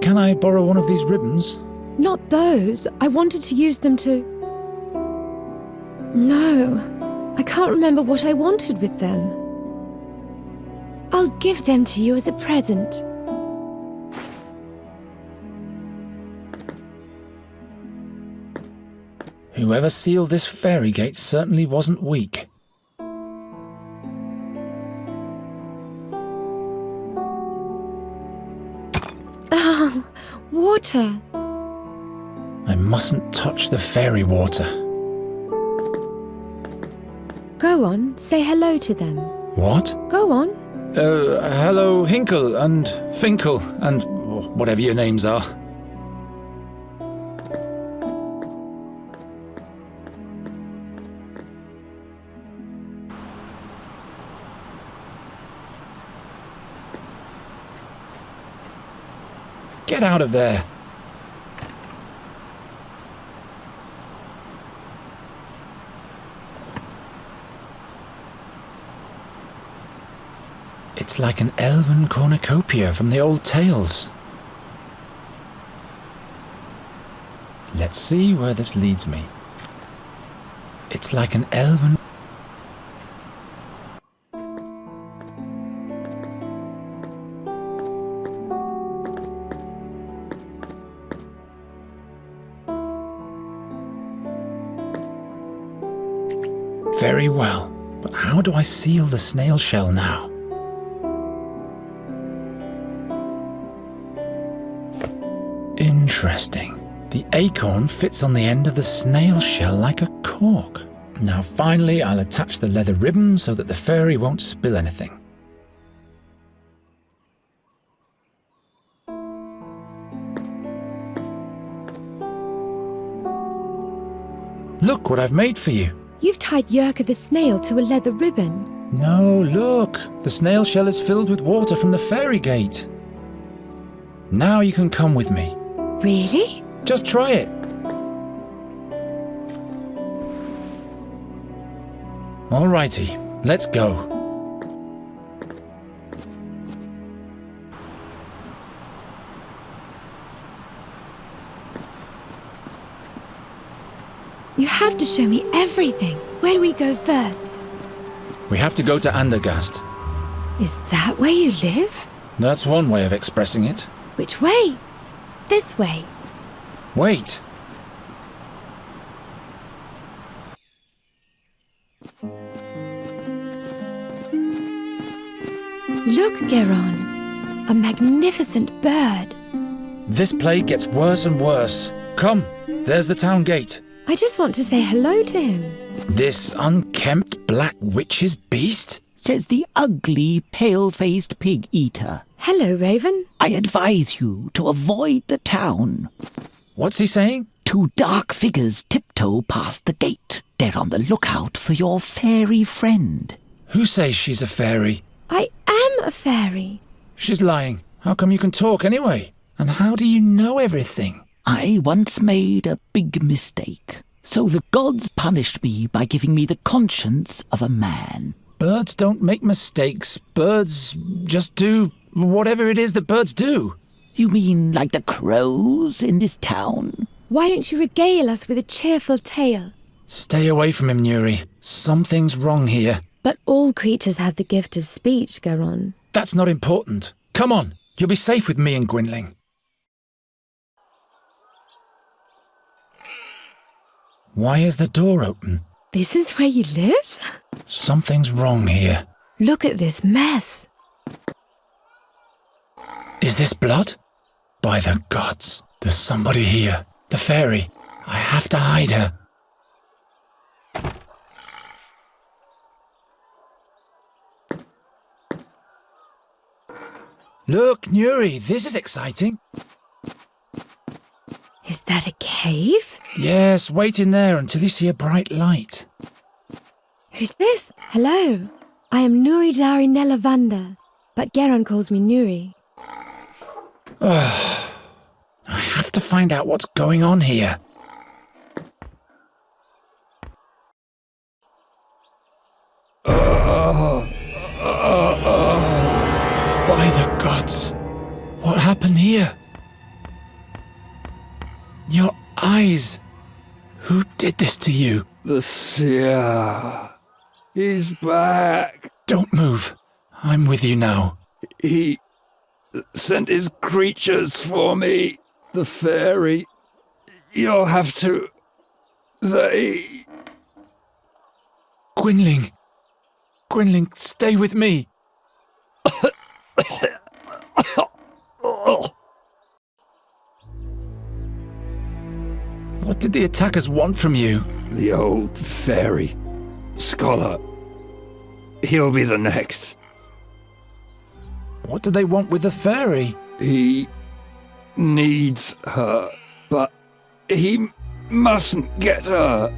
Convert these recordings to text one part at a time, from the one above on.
Can I borrow one of these ribbons? Not those. I wanted to use them to... No, I can't remember what I wanted with them. I'll give them to you as a present. Whoever sealed this fairy gate certainly wasn't weak. Oh, water. I mustn't touch the fairy water. Go on, say hello to them. What? Go on. Hello, Hinkle and Finkel and whatever your names are. Get out of there! It's like an elven cornucopia from the old tales. Let's see where this leads me. It's like an elven... Very well, but how do I seal the snail shell now? Interesting. The acorn fits on the end of the snail shell like a cork. Now finally I'll attach the leather ribbon so that the fairy won't spill anything. Look what I've made for you. You've tied Yerka the snail to a leather ribbon. No, look. The snail shell is filled with water from the fairy gate. Now you can come with me. Really? Just try it. Alrighty, let's go. You have to show me everything. Where do we go first? We have to go to Andergast. Is that where you live? That's one way of expressing it. Which way? This way. Wait. Look, Geron. A magnificent bird. This plague gets worse and worse. Come, there's the town gate. I just want to say hello to him. This unkempt black witch's beast? Says the ugly, pale-faced pig-eater. Hello, Raven. I advise you to avoid the town. What's he saying? Two dark figures tiptoe past the gate. They're on the lookout for your fairy friend. Who says she's a fairy? I am a fairy. She's lying. How come you can talk anyway? And how do you know everything? I once made a big mistake. So the gods punished me by giving me the conscience of a man. Birds don't make mistakes. Birds just do whatever it is that birds do. You mean like the crows in this town? Why don't you regale us with a cheerful tale? Stay away from him, Nuri. Something's wrong here. But all creatures have the gift of speech, Geron. That's not important. Come on, you'll be safe with me and Gwynling. Why is the door open? This is where you live? Something's wrong here. Look at this mess. Is this blood? By the gods, there's somebody here. The fairy. I have to hide her. Look, Nuri, this is exciting. Is that a cave? Yes, wait in there until you see a bright light. Who's this? Hello. I am Nuri Dari Nelavanda, but Geron calls me Nuri. I have to find out what's going on here. By the gods, what happened here? Your eyes! Who did this to you? The seer. He's back. Don't move. I'm with you now. He sent his creatures for me. The fairy. You'll have to... They... Gwynling! Gwynling, stay with me! What did the attackers want from you? The old fairy. Scholar. He'll be the next. What do they want with the fairy? He needs her, but he mustn't get her.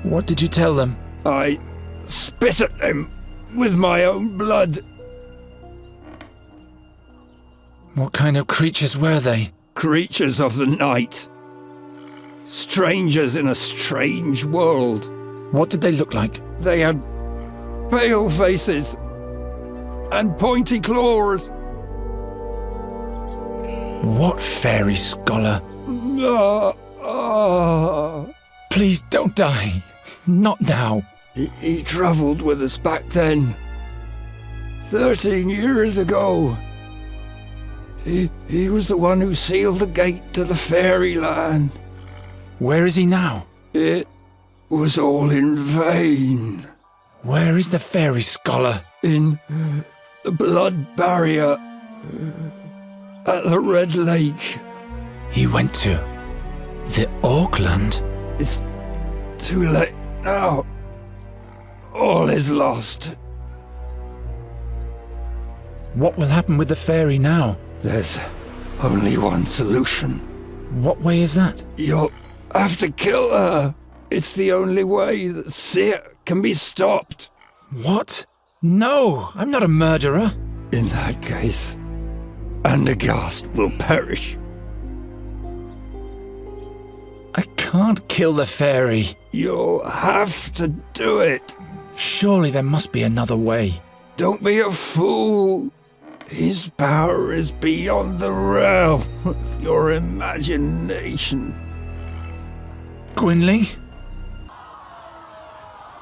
What did you tell them? I spit at them with my own blood. What kind of creatures were they? Creatures of the night. Strangers in a strange world. What did they look like? They had pale faces and pointy claws. What fairy, scholar? Ah, ah. Please don't die. Not now. He travelled with us back then. 13 years ago. He was the one who sealed the gate to the fairyland. Where is he now? It was all in vain. Where is the fairy, scholar? In the blood barrier at the Red Lake. He went to the Auckland. It's too late now. All is lost. What will happen with the fairy now? There's only one solution. What way is that? You'll have to kill her. It's the only way that Seer can be stopped. What? No, I'm not a murderer. In that case, Andergast will perish. I can't kill the fairy. You'll have to do it. Surely there must be another way. Don't be a fool. His power is beyond the realm of your imagination. Gwynling?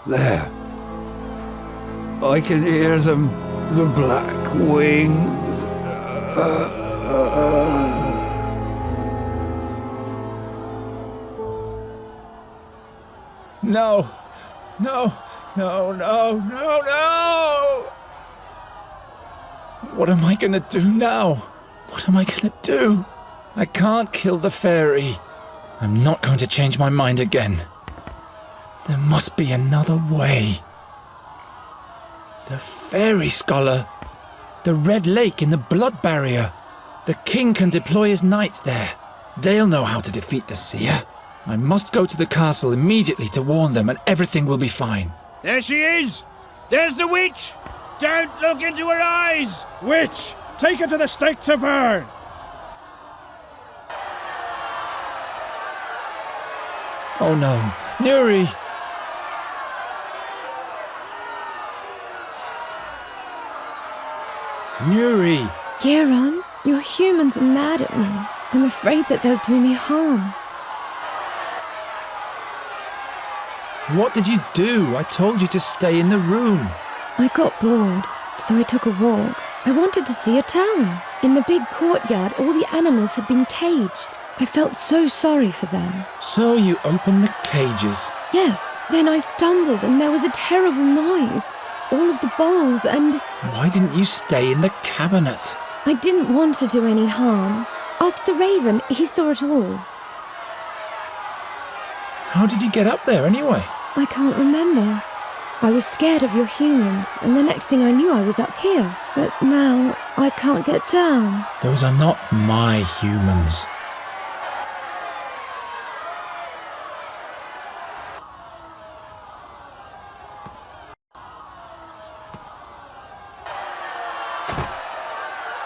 There. I can hear them. The black wings. No. No. No, no, no, no! What am I gonna do now? What am I gonna do? I can't kill the fairy. I'm not going to change my mind again. There must be another way. The fairy, scholar. The Red Lake in the blood barrier. The king can deploy his knights there. They'll know how to defeat the seer. I must go to the castle immediately to warn them, and everything will be fine. There she is! There's the witch! Don't look into her eyes! Witch! Take her to the stake to burn! Oh no, Nuri! Nuri! Giron, your humans are mad at me. I'm afraid that they'll do me harm. What did you do? I told you to stay in the room. I got bored, so I took a walk. I wanted to see a town. In the big courtyard, all the animals had been caged. I felt so sorry for them. So you opened the cages. Yes, then I stumbled and there was a terrible noise. All of the bowls and... Why didn't you stay in the cabinet? I didn't want to do any harm. Ask the raven, he saw it all. How did you get up there anyway? I can't remember. I was scared of your humans, and the next thing I knew I was up here. But now, I can't get down. Those are not my humans.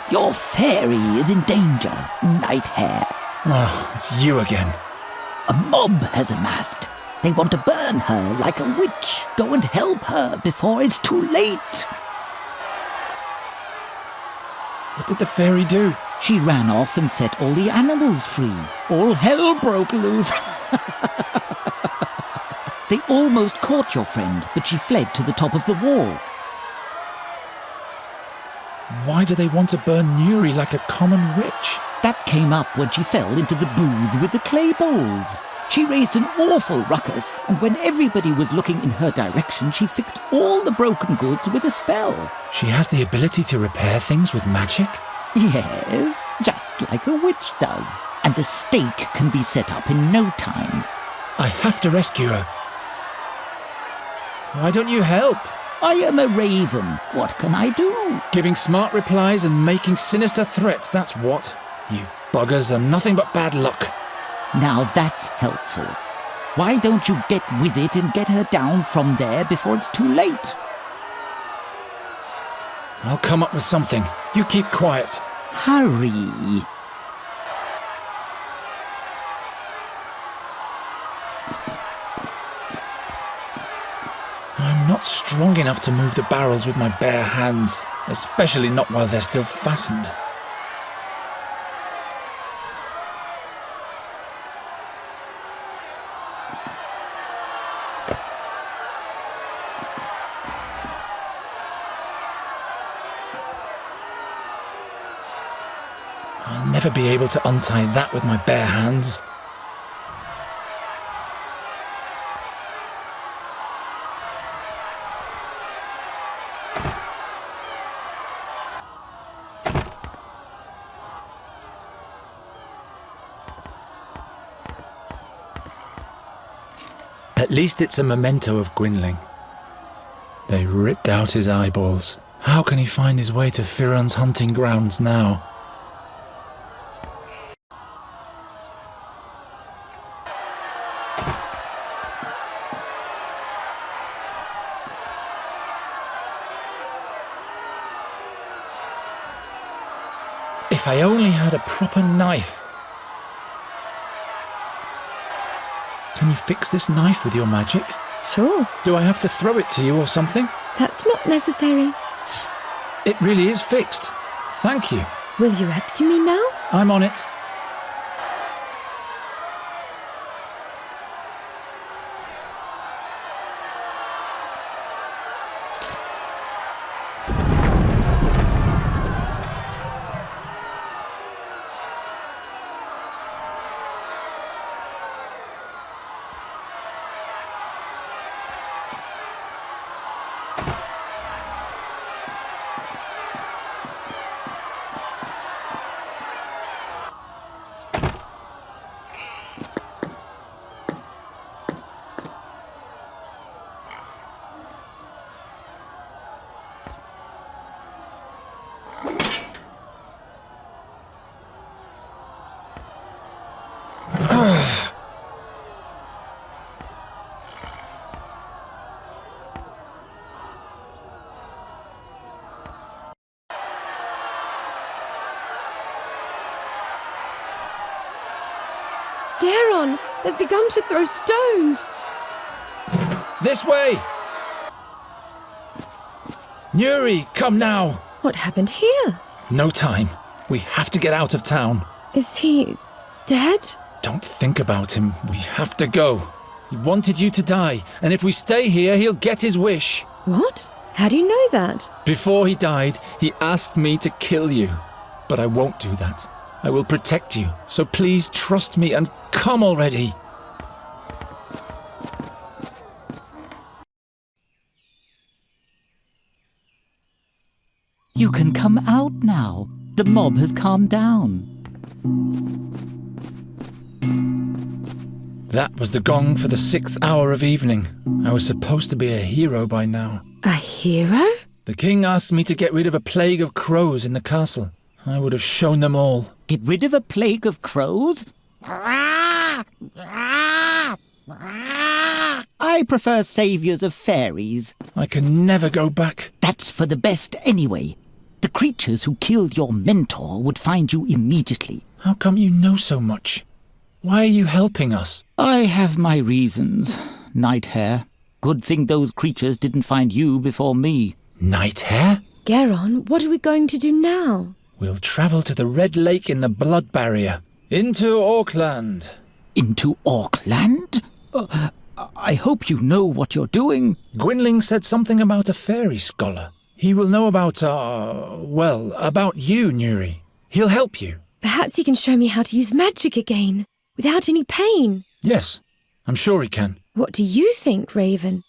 Your fairy is in danger, Night Hare. Oh, it's you again. A mob has amassed. They want to burn her like a witch. Go and help her before it's too late. What did the fairy do? She ran off and set all the animals free. All hell broke loose. They almost caught your friend, but she fled to the top of the wall. Why do they want to burn Nuri like a common witch? That came up when she fell into the booth with the clay bowls. She raised an awful ruckus, and when everybody was looking in her direction, she fixed all the broken goods with a spell. She has the ability to repair things with magic? Yes, just like a witch does. And a stake can be set up in no time. I have to rescue her. Why don't you help? I am a raven. What can I do? Giving smart replies and making sinister threats, that's what. You buggers are nothing but bad luck. Now that's helpful. Why don't you get with it and get her down from there before it's too late? I'll come up with something. You keep quiet. Hurry. I'm not strong enough to move the barrels with my bare hands, especially not while they're still fastened. I'll never be able to untie that with my bare hands. At least it's a memento of Gwynling. They ripped out his eyeballs. How can he find his way to Firon's hunting grounds now? If I only had a proper knife. Can you fix this knife with your magic? Sure, Do I have to throw it to you or something? that's not necessary. It really is fixed. Thank you. Will you rescue me now? I'm on it. Garon, they've begun to throw stones. This way! Nuri, come now! What happened here? No time. We have to get out of town. Is he dead? Don't think about him. We have to go. He wanted you to die, and if we stay here, he'll get his wish. What? How do you know that? Before he died, he asked me to kill you. But I won't do that. I will protect you, so please trust me and come already. You can come out now. The mob has calmed down. That was the gong for the 6th hour of evening. I was supposed to be a hero by now. A hero? The king asked me to get rid of a plague of crows in the castle. I would have shown them all. Get rid of a plague of crows? I prefer saviors of fairies. I can never go back. That's for the best anyway. The creatures who killed your mentor would find you immediately. How come you know so much? Why are you helping us? I have my reasons, Night Hare. Good thing those creatures didn't find you before me. Night Hare? Garon, what are we going to do now? We'll travel to the Red Lake in the Blood Barrier. Into Auckland. Into Auckland? I hope you know what you're doing. Gwynling said something about a fairy scholar. He will know about, about you, Nuri. He'll help you. Perhaps he can show me how to use magic again, without any pain. Yes, I'm sure he can. What do you think, Raven?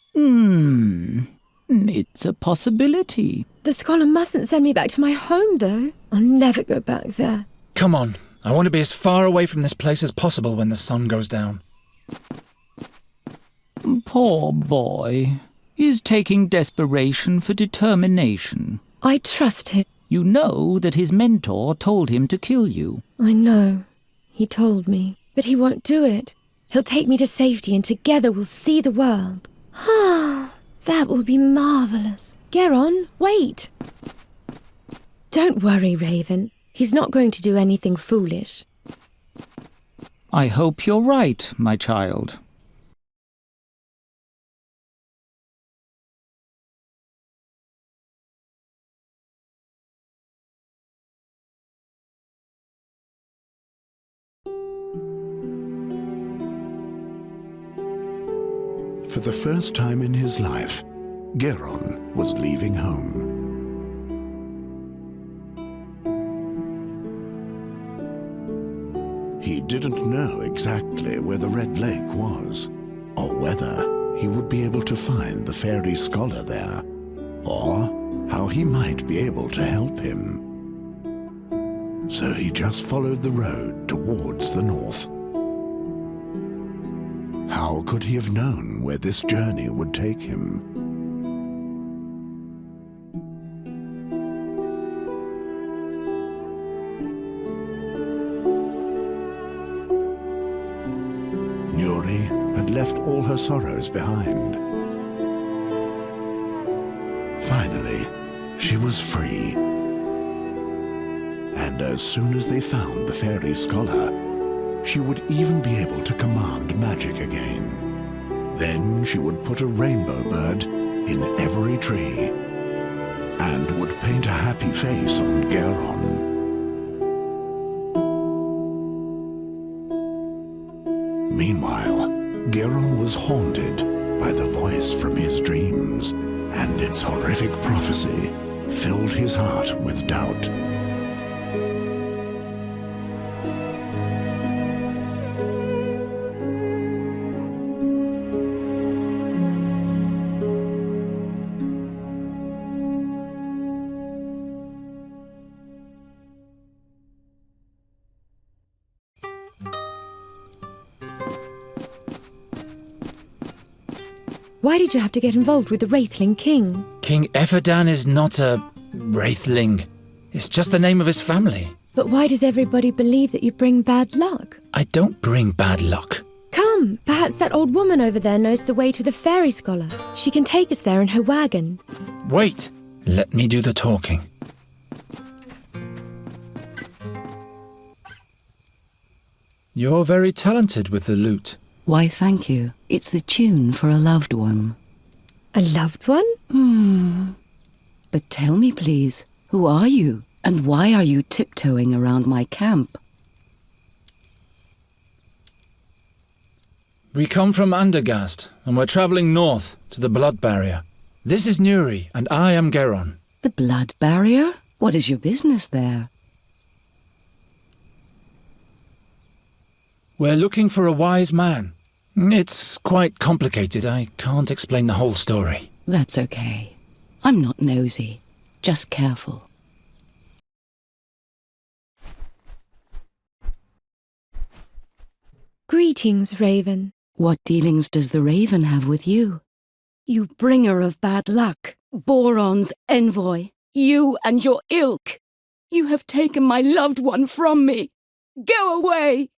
It's a possibility. The scholar mustn't send me back to my home, though. I'll never go back there. Come on, I want to be as far away from this place as possible when the sun goes down. Poor boy. He's taking desperation for determination. I trust him. You know that his mentor told him to kill you. I know. He told me. But he won't do it. He'll take me to safety and together we'll see the world. Ah, that will be marvellous. Geron, wait. Don't worry, Raven. He's not going to do anything foolish. I hope you're right, my child. For the first time in his life, Geron was leaving home. He didn't know exactly where the Red Lake was, or whether he would be able to find the fairy scholar there, or how he might be able to help him. So he just followed the road towards the north. How could he have known where this journey would take him? Nuri had left all her sorrows behind. Finally, she was free. And as soon as they found the fairy scholar, she would even be able to command magic again. Then she would put a rainbow bird in every tree and would paint a happy face on Geron. Meanwhile, Geron was haunted by the voice from his dreams, and its horrific prophecy filled his heart with doubt. Why did you have to get involved with the Wraithling King? King Efferdan is not a Wraithling. It's just the name of his family. But why does everybody believe that you bring bad luck? I don't bring bad luck. Come, perhaps that old woman over there knows the way to the fairy scholar. She can take us there in her wagon. Wait, let me do the talking. You're very talented with the lute. Why, thank you. It's the tune for a loved one. A loved one? But tell me, please, who are you? And why are you tiptoeing around my camp? We come from Andergast, and we're traveling north to the Blood Barrier. This is Nuri, and I am Geron. The Blood Barrier? What is your business there? We're looking for a wise man. It's quite complicated. I can't explain the whole story. That's okay. I'm not nosy, just careful. Greetings, Raven. What dealings does the Raven have with you? You bringer of bad luck, Boron's envoy, you and your ilk. You have taken my loved one from me. Go away!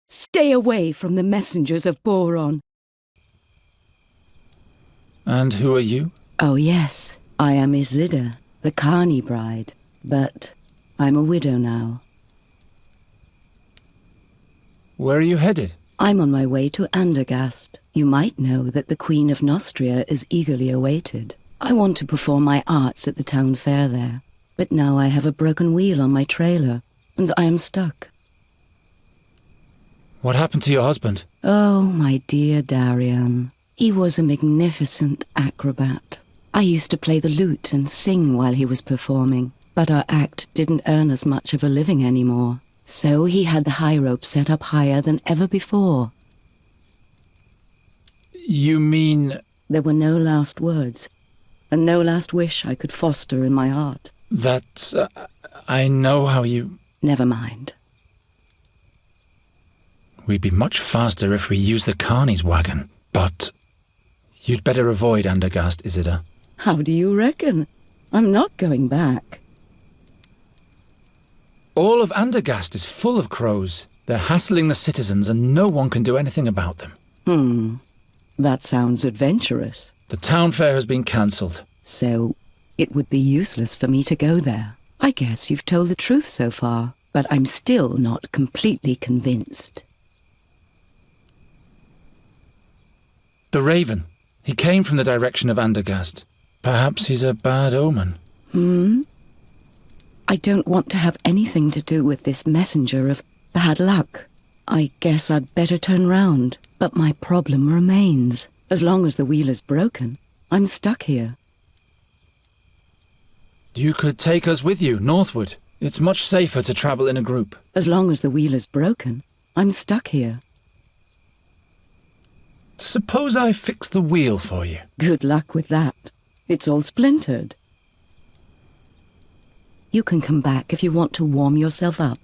Stay away from the messengers of Boron. And who are you? Oh yes, I am Isilda, the Carney bride, but I'm a widow now. Where are you headed? I'm on my way to Andergast. You might know that the Queen of Nostria is eagerly awaited. I want to perform my arts at the town fair there, but now I have a broken wheel on my trailer, and I am stuck. What happened to your husband? Oh, my dear Darian. He was a magnificent acrobat. I used to play the lute and sing while he was performing, but our act didn't earn us much of a living anymore. So he had the high rope set up higher than ever before. You mean There were no last words, and no last wish I could foster in my heart. that I know how you... Never mind. We'd be much faster if we used the Carney's wagon, but you'd better avoid Andergast, Isidore. How do you reckon? I'm not going back. All of Andergast is full of crows. They're hassling the citizens and no one can do anything about them. That sounds adventurous. The town fair has been cancelled. So, it would be useless for me to go there. I guess you've told the truth so far, but I'm still not completely convinced. The Raven. He came from the direction of Andergast. Perhaps he's a bad omen. I don't want to have anything to do with this messenger of bad luck. I guess I'd better turn round, but my problem remains. As long as the wheel is broken, I'm stuck here. You could take us with you, northward. It's much safer to travel in a group. As long as the wheel is broken, I'm stuck here. Suppose I fix the wheel for you. Good luck with that. It's all splintered. You can come back if you want to warm yourself up.